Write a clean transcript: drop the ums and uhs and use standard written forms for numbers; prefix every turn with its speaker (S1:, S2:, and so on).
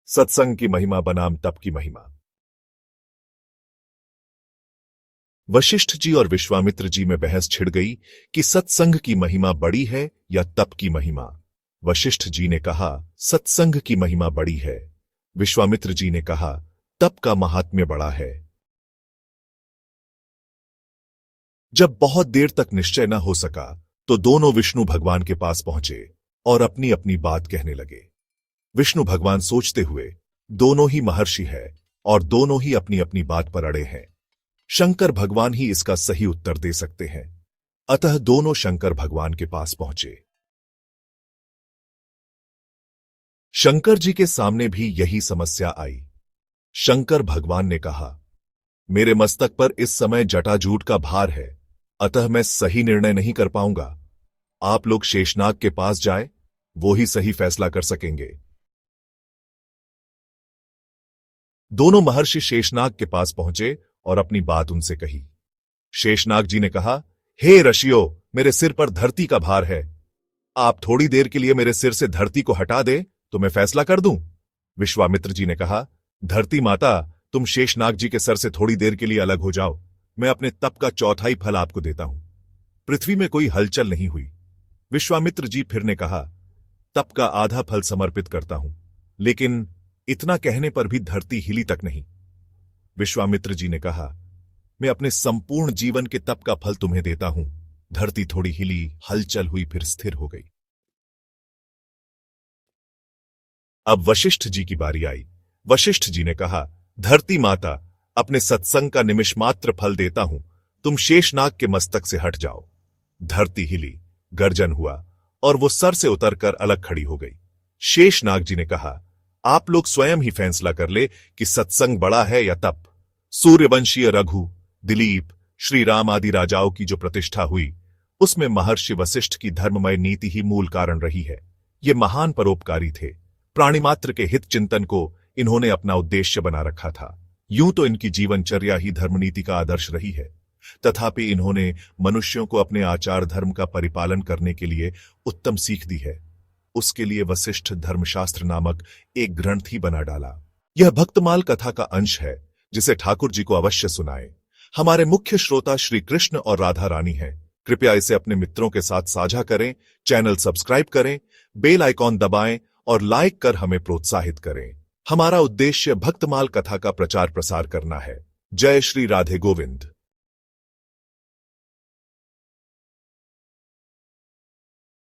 S1: सत्संग की महिमा बनाम तप की महिमा। वशिष्ठ जी और विश्वामित्र जी में बहस छिड़ गई कि सत्संग की महिमा बड़ी है या तप की महिमा। वशिष्ठ जी ने कहा, सत्संग की महिमा बड़ी है। विश्वामित्र जी ने कहा, तप का महात्म्य बड़ा है। जब बहुत देर तक निश्चय न हो सका तो दोनों विष्णु भगवान के पास पहुंचे और अपनी अपनी बात कहने लगे। विष्णु भगवान सोचते हुए, दोनों ही महर्षि हैं और दोनों ही अपनी अपनी बात पर अड़े हैं। शंकर भगवान ही इसका सही उत्तर दे सकते हैं। अतः दोनों शंकर भगवान के पास पहुंचे। शंकर जी के सामने भी यही समस्या आई। शंकर भगवान ने कहा, मेरे मस्तक पर इस समय जटाजूट का भार है, अतः मैं सही निर्णय नहीं कर पाऊंगा। आप लोग शेषनाग के पास जाएं, वो ही सही फैसला कर सकेंगे। दोनों महर्षि शेषनाग के पास पहुंचे और अपनी बात उनसे कही। शेषनाग जी ने कहा, हे ऋषियों, मेरे सिर पर धरती का भार है। आप थोड़ी देर के लिए मेरे सिर से धरती को हटा दे तो मैं फैसला कर दूं। विश्वामित्र जी ने कहा, धरती माता, तुम शेषनाग जी के सर से थोड़ी देर के लिए अलग हो जाओ। मैं अपने तप का चौथाई फल आपको देता हूं। पृथ्वी में कोई हलचल नहीं हुई। विश्वामित्र जी फिर ने कहा, तप का आधा फल समर्पित करता हूं, लेकिन इतना कहने पर भी धरती हिली तक नहीं। विश्वामित्र जी ने कहा, मैं अपने संपूर्ण जीवन के तप का फल तुम्हें देता हूं। धरती थोड़ी हिली, हलचल हुई, फिर स्थिर हो गई। अब वशिष्ठ जी की बारी आई। वशिष्ठ जी ने कहा, धरती माता, अपने सत्संग का निमिष मात्र फल देता हूं, तुम शेषनाग के मस्तक से हट जाओ। धरती हिली, गर्जन हुआ और वो सर से उतरकर अलग खड़ी हो गई। शेषनाग जी ने कहा, आप लोग स्वयं ही फैसला कर ले कि सत्संग बड़ा है या तप। सूर्यवंशीय रघु, दिलीप, श्री राम आदि राजाओं की जो प्रतिष्ठा हुई, उसमें महर्षि वशिष्ठ की धर्ममय नीति ही मूल कारण रही है। ये महान परोपकारी थे। प्राणिमात्र के हित चिंतन को इन्होंने अपना उद्देश्य बना रखा था। यूं तो इनकी जीवनचर्या ही धर्मनीति का आदर्श रही है, तथापि इन्होंने मनुष्यों को अपने आचार धर्म का परिपालन करने के लिए उत्तम सीख दी है। उसके लिए वशिष्ठ धर्मशास्त्र नामक एक ग्रंथ ही बना डाला। यह भक्तमाल कथा का अंश है, जिसे ठाकुर जी को अवश्य सुनाएं। हमारे मुख्य श्रोता श्री कृष्ण और राधा रानी हैं। कृपया इसे अपने मित्रों के साथ साझा करें, चैनल सब्सक्राइब करें, बेल आइकॉन दबाएं और लाइक कर हमें प्रोत्साहित करें। हमारा उद्देश्य भक्तमाल कथा का प्रचार प्रसार करना है। जय श्री राधे गोविंद।